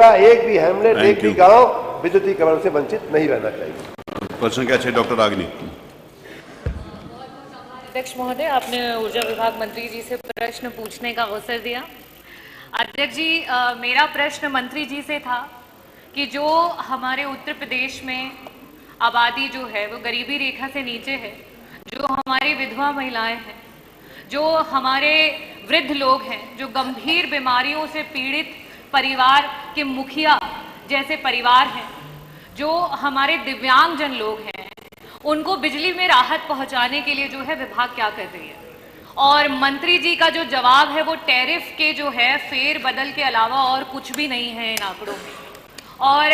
एक भी हेमलेट, एक भी गांव विद्युतीकरण से वंचित नहीं रहना चाहिए। प्रश्न क्या है डॉक्टर रागिनी? अध्यक्ष महोदय, आपने ऊर्जा विभाग मंत्री जी से प्रश्न पूछने का अवसर दिया। अध्यक्ष जी, मेरा प्रश्न मंत्री जी से था कि जो हमारे उत्तर प्रदेश में आबादी जो है वो गरीबी रेखा से नीचे है, जो हमारी विधवा महिलाएं हैं, जो हमारे वृद्ध लोग हैं, जो गंभीर बीमारियों से पीड़ित परिवार के मुखिया जैसे परिवार हैं, जो हमारे दिव्यांगजन लोग हैं, उनको बिजली में राहत पहुंचाने के लिए जो है विभाग क्या कर रही है? और मंत्री जी का जो जवाब है वो टैरिफ के जो है फेर बदल के अलावा और कुछ भी नहीं है इन आंकड़ों में। और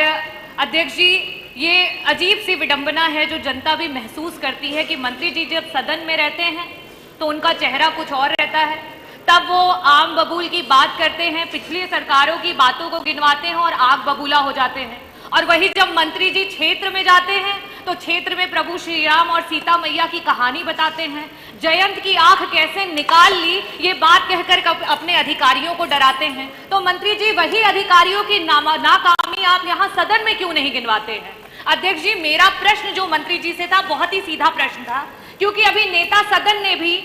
अध्यक्ष जी, ये अजीब सी विडंबना है जो जनता भी महसूस करती है कि मंत्री जी जब सदन में रहते हैं तो उनका चेहरा कुछ और रहता है, तब वो आम बबूल की बात करते हैं, पिछली सरकारों की बातों को गिनवाते हैं और आग बबूला हो जाते हैं। और वही जब मंत्री जी क्षेत्र में जाते हैं तो क्षेत्र में प्रभु श्री राम और सीता मैया की कहानी बताते हैं, जयंत की आंख कैसे निकाल ली ये बात कहकर अपने अधिकारियों को डराते हैं। तो मंत्री जी, वही अधिकारियों की नाकामी आप यहाँ सदन में क्यों नहीं गिनवाते हैं? अध्यक्ष जी, मेरा प्रश्न जो मंत्री जी से था बहुत ही सीधा प्रश्न था, क्योंकि अभी नेता सदन ने भी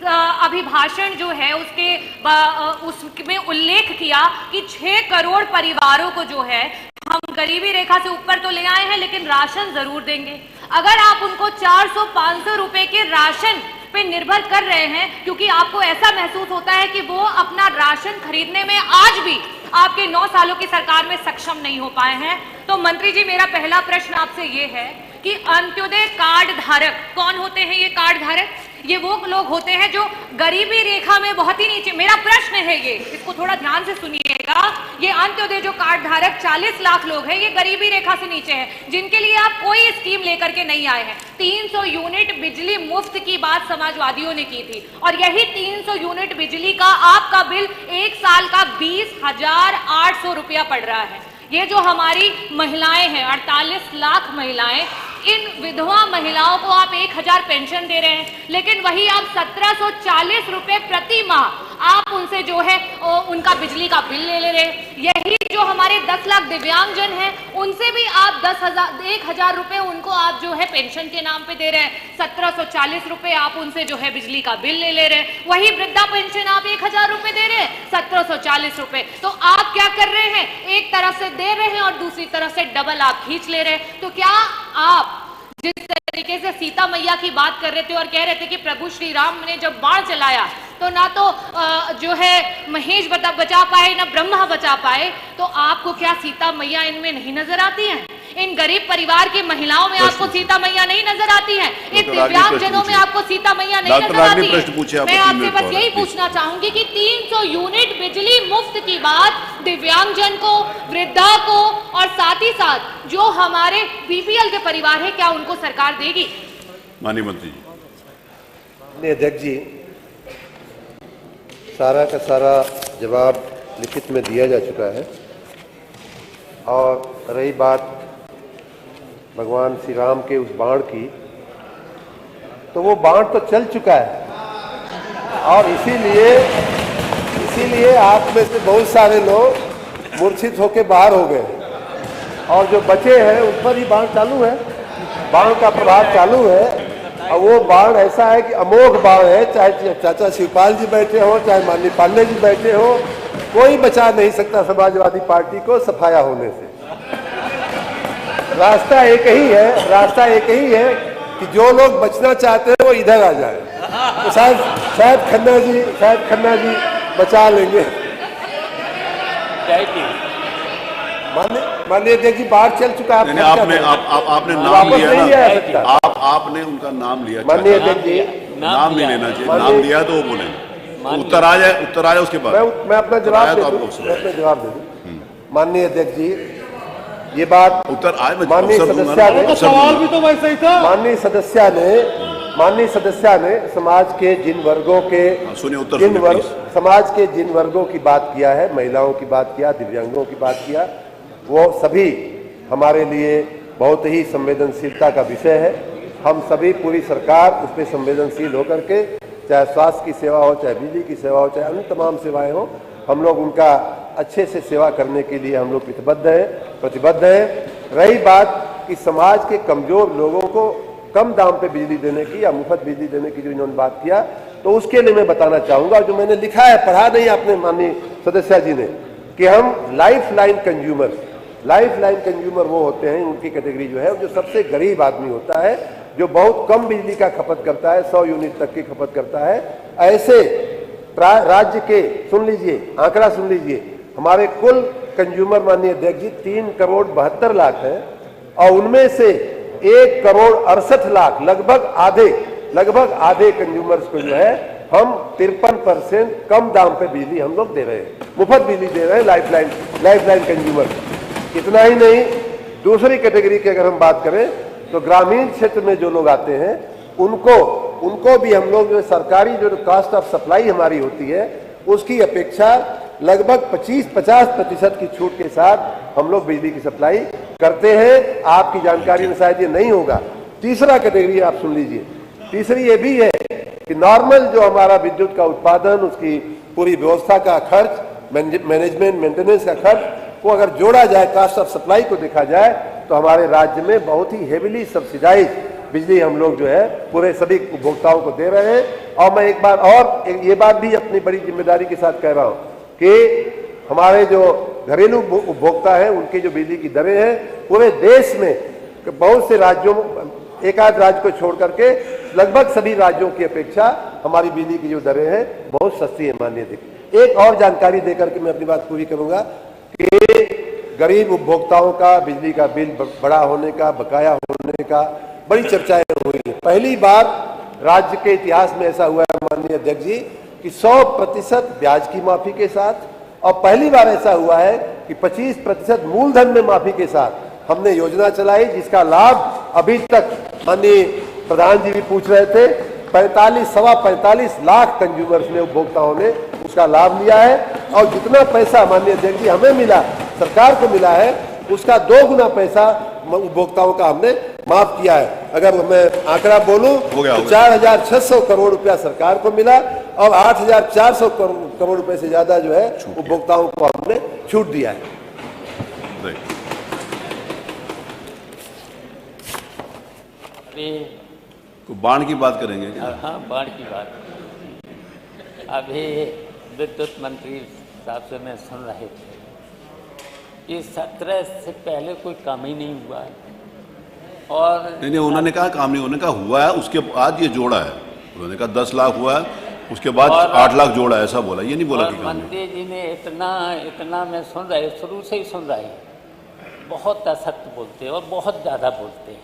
अभिभाषण जो है उसमें उल्लेख किया कि 6 करोड़ परिवारों को जो है हम गरीबी रेखा से ऊपर तो ले आए हैं लेकिन राशन जरूर देंगे। अगर आप उनको 400-500 रुपए के राशन पे निर्भर कर रहे हैं क्योंकि आपको ऐसा महसूस होता है कि वो अपना राशन खरीदने में आज भी आपके 9 सालों की सरकार में सक्षम नहीं हो पाए हैं, तो मंत्री जी, मेरा पहला प्रश्न आपसे ये है कि अंत्योदय कार्ड धारक कौन होते हैं? ये कार्ड धारक ये वो लोग होते हैं जो गरीबी रेखा में बहुत ही नीचे। मेरा प्रश्न है ये, इसको थोड़ा ध्यान से सुनिएगा। ये अंत्योदय जो कार्ड धारक 40 लाख लोग हैं, ये गरीबी रेखा से नीचे हैं, जिनके लिए आप कोई स्कीम लेकर के नहीं आए हैं। 300 यूनिट बिजली मुफ्त की बात समाजवादियों ने की थी और यही 300 यूनिट बिजली का आपका बिल 1 साल का 20,800 रुपया पड़ रहा है। ये जो हमारी महिलाएं हैं, 48 लाख महिलाएं, इन विधवा महिलाओं को आप 1,000 पेंशन दे रहे हैं, लेकिन वही आप 1740 रुपए प्रति माह आप उनसे जो है उनका बिजली का बिल ले रहे हैं। यही जो हमारे 10 लाख दिव्यांगजन हैं, उनसे भी आप 1,000 रुपए उनको आप जो है पेंशन के नाम पे दे रहे हैं, 1740 रुपए आप उनसे जो है बिजली का बिल ले रहे हैं। वही वृद्धा पेंशन आप 1,000 रुपए दे रहे हैं, 1740 रुपए। तो आप क्या कर रहे हैं? एक तरफ से दे रहे हैं और दूसरी तरफ से डबल आप खींच ले रहे हैं। तो क्या आप जिस तरीके से सीता मैया की बात कर रहे थे और कह रहे थे कि प्रभु श्री राम ने जब बाण चलाया तो ना तो जो है महेश बचा पाए ना ब्रह्मा बचा पाए, तो आपको क्या सीता मैया इनमें नहीं नजर आती हैं? इन गरीब परिवार की महिलाओं में आपको सीता मैया नहीं नजर आती है? इन दिव्यांगजनों में आपको सीता मैया नहीं नजर आती है? मैं आपसे बस यही पूछना चाहूंगी कि 300 यूनिट बिजली मुफ्त की बात दिव्यांगजन को, वृद्धा को और साथ ही साथ जो हमारे बीपीएल के परिवार है, क्या उनको सरकार देगी? माननीय मंत्री जी। अध्यक्ष जी, सारा का सारा जवाब लिखित में दिया जा चुका है। और रही बात भगवान श्री राम के उस बाण की, तो वो बाण तो चल चुका है और इसीलिए आप में से बहुत सारे लोग मूर्छित होकर बाहर हो गए और जो बचे हैं उन पर ही बाण चालू है, बाण का प्रभाव चालू है। और वो बाण ऐसा है कि अमोघ बाण है, चाहे चाचा शिवपाल जी बैठे हो, चाहे माननीय पांडे जी बैठे हो, कोई बचा नहीं सकता समाजवादी पार्टी को सफाया होने से। रास्ता एक ही है कि जो लोग बचना चाहते हैं वो इधर आ जाए, तो शायद खन्ना जी बचा लेंगे। माननीय अध्यक्ष जी, बाहर चल चुका है। आपने नाम लिया, आपने उनका नाम लिया। माननीय अध्यक्ष जी, नाम नहीं लेना चाहिए, नाम लिया तो वो बोलेंगे। उत्तर आ जाए उसके बाद मैं अपना जवाब दे दूं। माननीय अध्यक्ष जी, ये बात उत्तर आए, माननीय सदस्य ने, सवाल भी तो वैसे ही था। माननीय सदस्य ने समाज के जिन वर्गों की बात किया है, महिलाओं की बात किया, दिव्यांगों की बात किया, वो सभी हमारे लिए बहुत ही संवेदनशीलता का विषय है। हम सभी, पूरी सरकार उस पर संवेदनशील होकर के, चाहे स्वास्थ्य की सेवा हो, चाहे बिजली की सेवा हो, चाहे अन्य तमाम सेवाएं हो, हम लोग उनका अच्छे से सेवा करने के लिए हम लोग प्रतिबद्ध हैं। रही बात कि समाज के कमजोर लोगों को कम दाम पे बिजली देने की या मुफ्त बिजली देने की जो इन्होंने बात किया, तो उसके लिए मैं बताना चाहूंगा, जो मैंने लिखा है, पढ़ा नहीं आपने माननीय सदस्य जी ने, कि हम लाइफ लाइन कंज्यूमर वो होते हैं, उनकी कैटेगरी जो है, जो सबसे गरीब आदमी होता है, जो बहुत कम बिजली का खपत करता है, 100 यूनिट तक की खपत करता है। ऐसे राज्य के, सुन लीजिए आंकड़ा सुन लीजिए, हमारे कुल कंज्यूमर माननीय अध्यक्ष जी 3,72,00,000 है, और उनमें से 1,68,00,000 लगभग आधे कंज्यूमर्स को जो है हम 53% कम दाम पे बिजली हम लोग दे रहे हैं, मुफ्त बिजली दे रहे हैं लाइफ लाइन कंज्यूमर। इतना ही नहीं, दूसरी कैटेगरी की अगर हम बात करें तो ग्रामीण क्षेत्र में जो लोग आते हैं उनको भी हम लोग जो सरकारी जो कास्ट ऑफ सप्लाई हमारी होती है उसकी अपेक्षा लगभग 50% की छूट के साथ हम लोग बिजली की सप्लाई करते हैं। आपकी जानकारी में शायद ये नहीं होगा। तीसरा कैटेगरी आप सुन लीजिए, तीसरी ये भी है कि नॉर्मल जो हमारा विद्युत का उत्पादन, उसकी पूरी व्यवस्था का खर्च, मैनेजमेंट मेंटेनेंस का खर्च को अगर जोड़ा जाए, कास्ट ऑफ सप्लाई को देखा जाए, तो हमारे राज्य में बहुत ही हेविली सब्सिडाइज बिजली हम लोग जो है पूरे सभी उपभोक्ताओं को दे रहे हैं। और मैं एक बार और ये बात भी अपनी बड़ी जिम्मेदारी के साथ कह रहा हूं कि हमारे जो घरेलू उपभोक्ता हैं उनकी जो बिजली की दरें हैं, पूरे देश में बहुत से राज्यों, एक आध राज्य को छोड़ करके लगभग सभी राज्यों की अपेक्षा हमारी बिजली की जो दरें हैं बहुत सस्ती है माननीय अध्यक्ष। एक और जानकारी देकर के मैं अपनी बात पूरी करूंगा कि गरीब उपभोक्ताओं का बिजली का बिल बड़ा होने का, बकाया होने का बड़ी चर्चाएं हुई है। पहली बार राज्य के इतिहास में ऐसा हुआ है माननीय अध्यक्ष जी कि 100% ब्याज की माफी के साथ, और पहली बार ऐसा हुआ है कि 25% मूलधन में माफी के साथ हमने योजना चलाई, जिसका लाभ अभी तक माननीय प्रधान जी भी पूछ रहे थे, 45 लाख कंज्यूमर्स ने, उपभोक्ताओं ने उसका लाभ लिया है। और जितना पैसा माननीय अध्यक्ष जी हमें मिला, सरकार को मिला है, उसका 2 गुना पैसा उपभोक्ताओं का हमने माफ किया है। अगर मैं आंकड़ा बोलूं तो 4,600 करोड़ रुपया सरकार को मिला और 8,400 करोड़ रुपए से ज्यादा जो है उपभोक्ताओं को हमने छूट दिया है। तो बाढ़ की बात करेंगे। हाँ, बाढ़ की बात। अभी विद्युत मंत्री साहब से मैं सुन रहे थे कि 17 से पहले कोई काम ही नहीं हुआ है, और नहीं, उन्होंने कहा काम नहीं, उन्होंने कहा हुआ है, उसके बाद ये जोड़ा है। उन्होंने कहा 10 लाख हुआ है, उसके बाद 8 लाख जोड़ा है, ऐसा बोला। ये नहीं बोला कि काम नहीं। मंत्री जी ने इतना मैं सुन रहे, शुरू से ही सुन रहे, बहुत असत्य बोलते हैं और बहुत ज़्यादा बोलते हैं।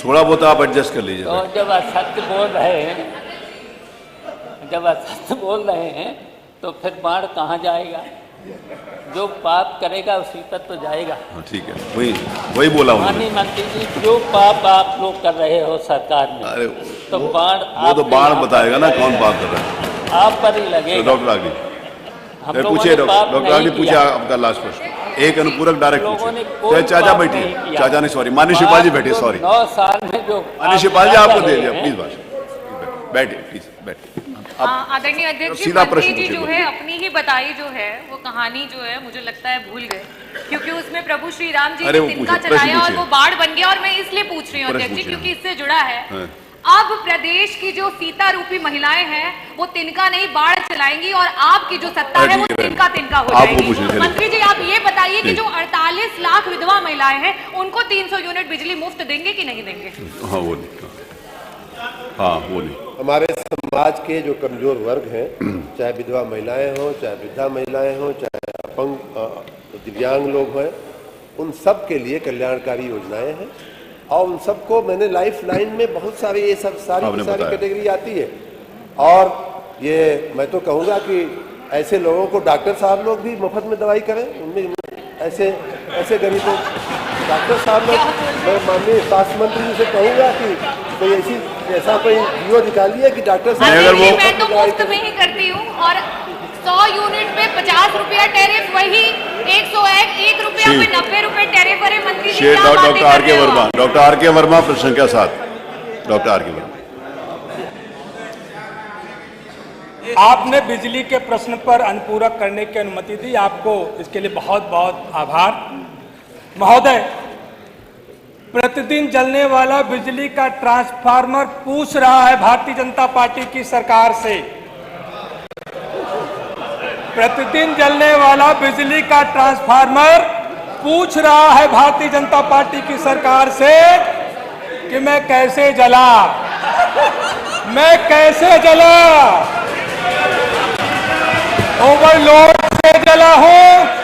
थोड़ा बहुत आप एडजस्ट कर लीजिए। तो जब असत्य बोल रहे हैं तो फिर बाढ़ कहाँ जाएगा? जो पाप करेगा उसी पर तो जाएगा। ठीक है, वही बोला माननीय मंत्री जी, जो पाप आप लोग कर रहे हो सरकार में, अरे तो बाढ़ वो तो बाढ़ बताएगा ना कौन पाप कर रहा है। आप पर ही लगेगा। डॉक्टर आगे पूछिए, डॉक्टर आगे पूछिए आपका लास्ट प्रश्न। एक अनुपूरक डायरेक्ट पूछिए। चाचा बैठिए, चाचा नहीं, सॉरी, माननीय शिवपाल जी बैठिए, सॉरी। 9 साल में जो माननीय शिवपाल जी आपको दे दिया, प्लीज बैठिए, प्लीज बैठिए। आदरणीय अध्यक्ष जी, मंत्री जी जो है अपनी ही बताई जो है वो कहानी जो है मुझे लगता है भूल गए, क्योंकि उसमें प्रभु श्री राम जी ने तिनका चलाया और वो बाढ़ बन गया। और मैं इसलिए पूछ रही हूँ अध्यक्ष जी क्योंकि इससे जुड़ा है। अब प्रदेश की जो सीता रूपी महिलाएं हैं वो तिनका नहीं बाढ़ चलाएंगी और आपकी जो सत्ता है वो तिनका हो जाएगी। मंत्री जी आप ये बताइए कि जो 48 लाख विधवा महिलाएं हैं उनको 300 यूनिट बिजली मुफ्त देंगे कि नहीं देंगे? हाँ, वो नहीं। हमारे समाज के जो कमजोर वर्ग हैं, चाहे विधवा महिलाएं हो, चाहे वृद्धा महिलाएं हो, चाहे अपंग दिव्यांग लोग हैं, उन सब के लिए कल्याणकारी योजनाएं हैं। और उन सबको मैंने लाइफ लाइन में बहुत सारे ये सब सारी कैटेगरी आती है। और ये मैं तो कहूँगा कि ऐसे लोगों को डॉक्टर साहब लोग भी मुफ्त में दवाई करें। उनमें ऐसे गरीबों डॉक्टर साहब लोग, मैं माननीय स्वास्थ्य मंत्री जी से कहूँगा कि कोई ऐसा कोई वीडियो निकालिए कि डॉक्टर साहब, अगर वो मैं तो मुफ्त में ही करती हूँ और 100 यूनिट पे 50 रुपया टैरिफ, वही 101 रुपया पे 90 रुपए टैरिफ। अरे मंत्री जी डॉक्टर आर के वर्मा प्रश्न संख्या 7। डॉक्टर आर के वर्मा। आपने बिजली के प्रश्न पर अनुपूरक करने की अनुमति दी, आपको इसके लिए बहुत बहुत आभार। महोदय, प्रतिदिन जलने वाला बिजली का ट्रांसफार्मर पूछ रहा है भारतीय जनता पार्टी की सरकार से, प्रतिदिन जलने वाला बिजली का ट्रांसफार्मर पूछ रहा है भारतीय जनता पार्टी की सरकार से कि मैं कैसे जला, मैं कैसे जला, ओवरलोड से जला हूं